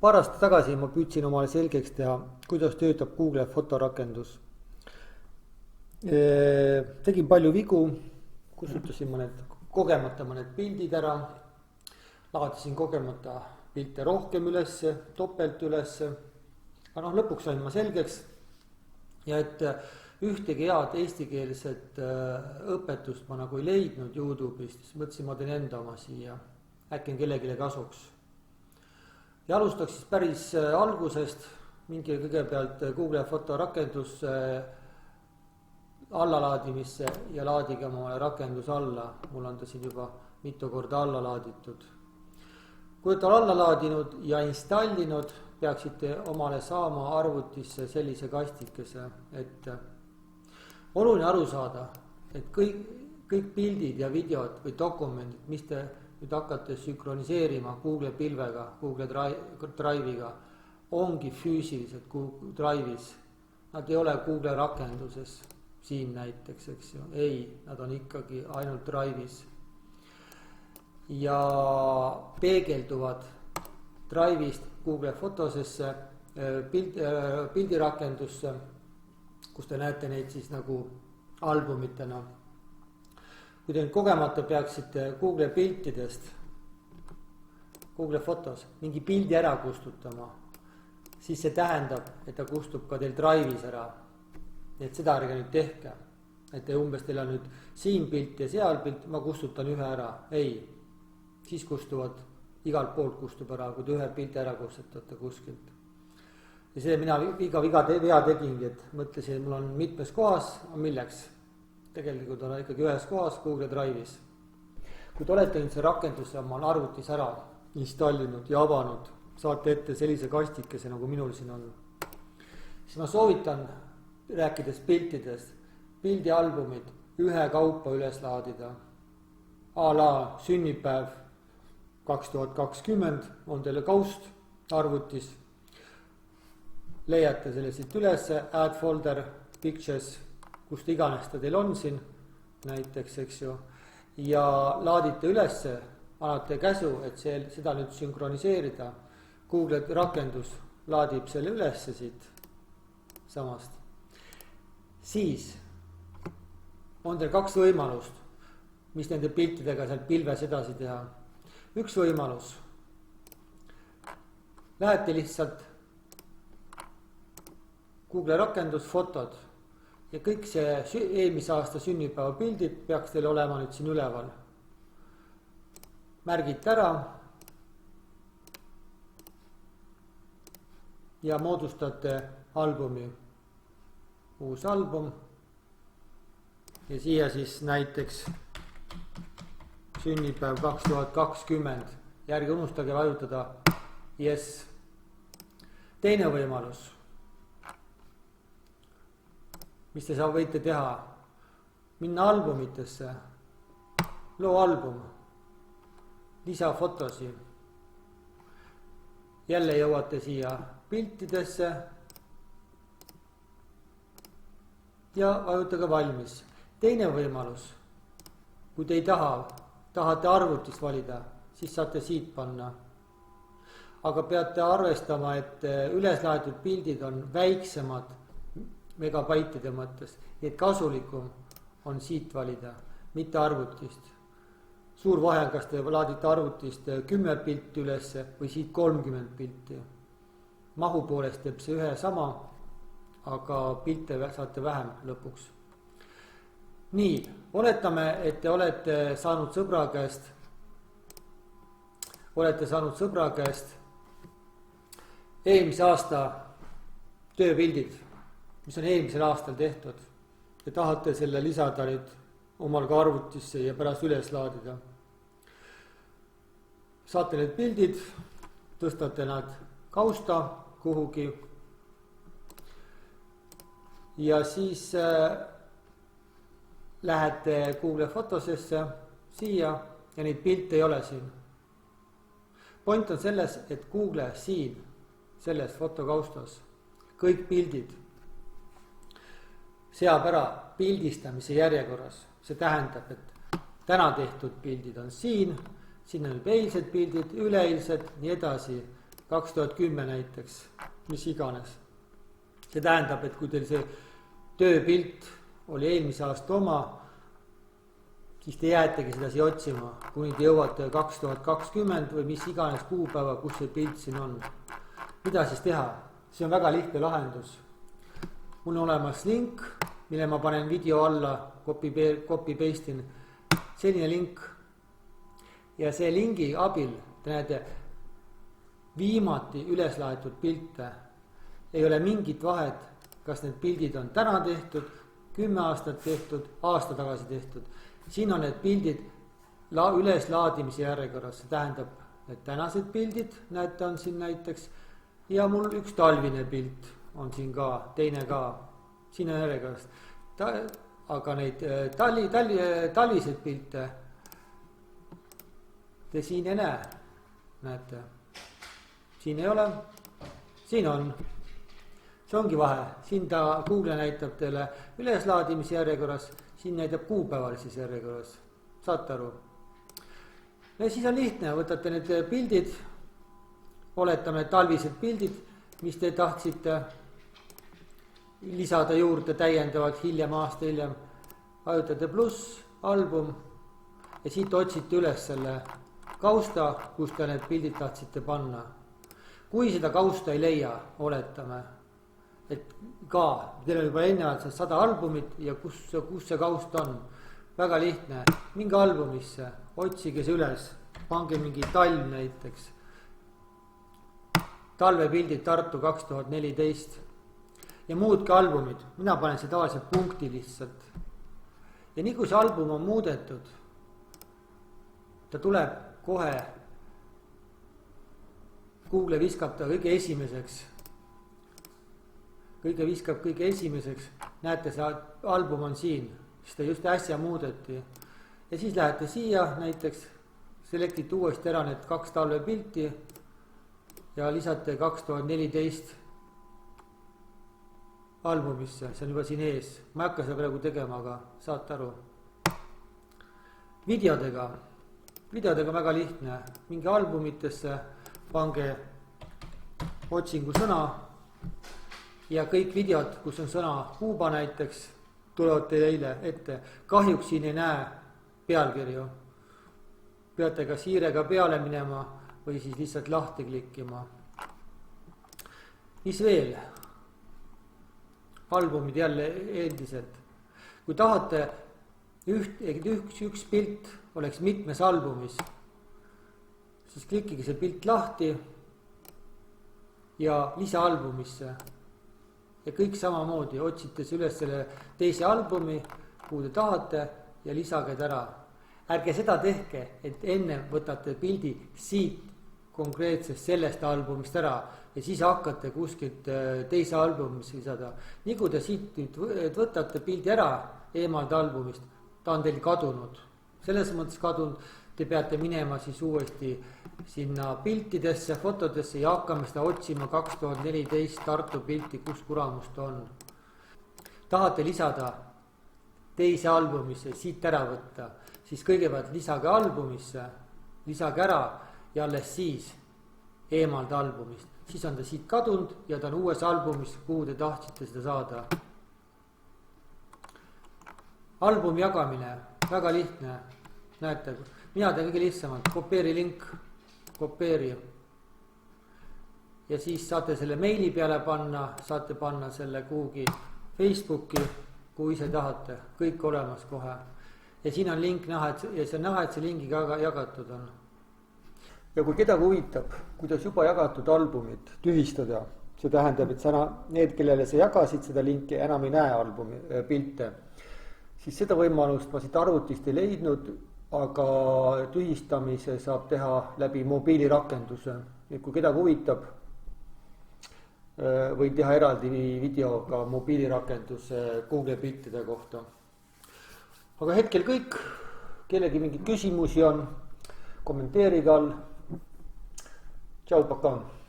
Paar aastat tagasi ma püüdsin omale selgeks teha, kuidas töötab Google fotorakendus. Tegin palju vigu, kustutasin kogemata mõned pildid ära, laadisin kogemata pilte rohkem ülesse, topelt ülesse. Aga lõpuks sain ma selgeks ja et ühtegi head eestikeelset õpetust ma nagu ei leidnud YouTube'ist, siis mõtlesin, ma teen enda oma siia, äkki on kellelegi kasuks. Ja alustaks siis päris algusest, minge kõigepealt Google fotorakendusse allalaadimisse ja laadige omale rakendus alla. Mul on ta siin juba mitu korda alla laaditud. Kui olete alla laadinud ja installinud, peaksite omale saama arvutisse sellise kastikese, et oluline aru saada, et kõik pildid ja videod või dokumendid, mis te nüüd hakkate sünkroniseerima Google pilvega, Google Drive'iga, ongi füüsiliselt Google Drive'is. Nad ei ole Google rakenduses, siin näiteks, eks ju. Ei, nad on ikkagi ainult Drive'is. Ja peegelduvad Drive'ist Google fotosesse, pildirakendusse, kus te näete neid siis nagu albumitena. Kui te kogemata peaksite Google piltidest, Google fotos, mingi pildi ära kustutama, siis see tähendab, et ta kustub ka teil Drive'is ära. Et seda ärge nüüd tehke. Et umbes teil on nüüd siin pilt ja seal pilt, ma kustutan ühe ära. Ei, siis kustuvad, igalt poolt kustub ära, kui te ühe pildi ära kustutate kuskilt. Ja see mina vea tegingi, et mõtlesin, et mul on mitmes kohas, milleks? Tegelikult on ikkagi ühes kohas Google Drive'is. Kui te olete nüüd see rakenduse oma arvutis ära installinud ja avanud, saate ette sellise kastikese, nagu minul siin on. Siis ma soovitan, rääkides piltidest, pildialbumid ühe kaupa üles laadida. A la sünnipäev 2020 on teile kaust arvutis. Leiate selle siit ülesse, add folder, pictures, kust iganes ta teil on siin, näiteks, eks ju, ja laadite ülesse, annate käsu, et seda nüüd sünkroniseerida. Google rakendus laadib selle ülesse siit samast. Siis on teil kaks võimalust, mis nende piltidega seal pilves edasi teha. Üks võimalus. Lähete lihtsalt Google rakendus, fotod ja kõik see eelmise aasta sünnipäeva pildid peaks teil olema nüüd siin üleval. Märgite ära ja moodustate albumi. Uus album ja siia siis näiteks sünnipäev 2020. Ja ärge unustage vajutada yes. Teine võimalus. Mis te võite teha? Minna albumitesse, loo album, lisafotosi. Jälle jõuate siia piltidesse ja vajutage valmis. Teine võimalus, kui te ei tahate arvutist valida, siis saate siit panna. Aga peate arvestama, et üleslaaditud pildid on väiksemad megabaitide mõttes, et kasulikum on siit valida, mitte arvutist. Suur vahe, kas te laadite arvutist 10 pilti ülesse või siit 30 pilti. Mahu poolest teeb see ühe sama, aga pilte saate vähem lõpuks. Nii, oletame, et te olete saanud sõbra käest eelmise aasta tööpildid, mis on eelmisel aastal tehtud. Te tahate selle lisada nüüd omal ka arvutisse ja pärast üles laadida. Saate need pildid, tõstate nad kausta kuhugi ja siis lähete Google fotosesse siia ja neid pilte ei ole siin. Point on selles, et Google siin, selles fotokaustas, kõik pildid seab ära pildistamise järjekorras. See tähendab, et täna tehtud pildid on siin on eilsed pildid, üleeilsed, nii edasi. 2010 näiteks, mis iganes. see tähendab, et kui teil see tööpilt oli eelmise aasta oma, siis te jäätegi seda siia otsima, kuni te jõuate 2020 või mis iganes kuupäeva, kus see pilt siin on. mida siis teha? see on väga lihtne lahendus. mul on olemas link, mille ma panen video alla, copy paste in, selline link. ja see lingi abil te näete viimati üles laetud pilte. ei ole mingit vahet, kas need pildid on täna tehtud, 10 aastat tehtud, aasta tagasi tehtud. siin on need pildid üleslaadimise järjekorras, see tähendab, et tänased pildid, näete, on siin näiteks. ja mul üks talvine pilt on siin ka, teine ka, siin on järjekorras. aga neid talviseid pilte te siin ei näe, näete. siin ei ole, siin on. see ongi vahe, siin ta Google näitab teile üleslaadimise järjekorras, siin näitab kuupäevalises järjekorras, saate aru. ja siis on lihtne, võtate need pildid, oletame talvised pildid, mis te tahtsite lisada juurde täiendavalt hiljem, aasta hiljem, vajutate pluss, album ja siit otsite üles selle kausta, kus te need pildid tahtsite panna. kui seda kausta ei leia, oletame, et ka teil on juba ennevalt 100 albumit ja kus see kaust on, väga lihtne, minge albumisse, otsige see üles, pange mingi talv näiteks, talvepildid Tartu 2014 ja muudki albumid, mina panen see tavaliselt punkti lihtsalt. ja nii kui see album on muudetud, ta tuleb kohe, Google viskab ta kõige esimeseks, näete, see album on siin, siis ta just äsja muudeti. ja siis lähete siia näiteks, selektite uuesti ära need 2 talvepilti ja lisate 2014 albumisse, see on juba siin ees. ma ei hakka seda praegu tegema, aga saate aru. videodega väga lihtne, minge albumitesse, pange otsingusõna ja kõik videod, kus on sõna Kuuba näiteks, tulevad teile ette. kahjuks siin ei näe pealkirju. peate kas hiirega peale minema või siis lihtsalt lahti klikkima. mis veel? albumid jälle endiselt. kui tahate üks pilt oleks mitmes albumis, siis klikkige see pilt lahti ja lisaalbumisse. ja kõik samamoodi, otsite üles selle teise albumi, kuhu te tahate ja lisage ta ära. ärge seda tehke, et enne võtate pildi siit konkreetsest sellest albumist ära ja siis hakkate kuskilt teise albumisse lisada. nii kui te siit nüüd võtate pildi ära eemalt albumist, ta on teil kadunud. selles mõttes kadunud, te peate minema siis uuesti sinna piltidesse, fotodesse ja hakkame seda otsima 2014 Tartu pilti, kus kuramust on. tahate lisada teise albumisse, siit ära võtta, siis kõigepealt lisage albumisse, lisage ära ja alles siis eemalda albumist. siis on ta siit kadunud ja ta on uues albumis, kuhu te tahtsite seda saada. albumi jagamine, väga lihtne. näete, mina teen kõige lihtsamalt, kopeeri link, kopeeri. ja siis saate selle meili peale panna, saate panna selle kuhugi Facebooki, kuhu ise tahate, kõik olemas kohe. ja siin on link näha, et see on näha, et see lingiga jagatud on. ja kui kedagi huvitab, kuidas juba jagatud albumit tühistada, see tähendab, et need, kellele sa jagasid seda linki, enam ei näe albumi pilte, siis seda võimalust ma siit arvutist ei leidnud, aga tühistamise saab teha läbi mobiilirakenduse. et kui kedagi huvitab, võin teha eraldi video ka mobiilirakenduse Google piltide kohta. aga hetkel kõik, kellegi mingeid küsimusi on, kommenteerige all. Tšau, pakaa.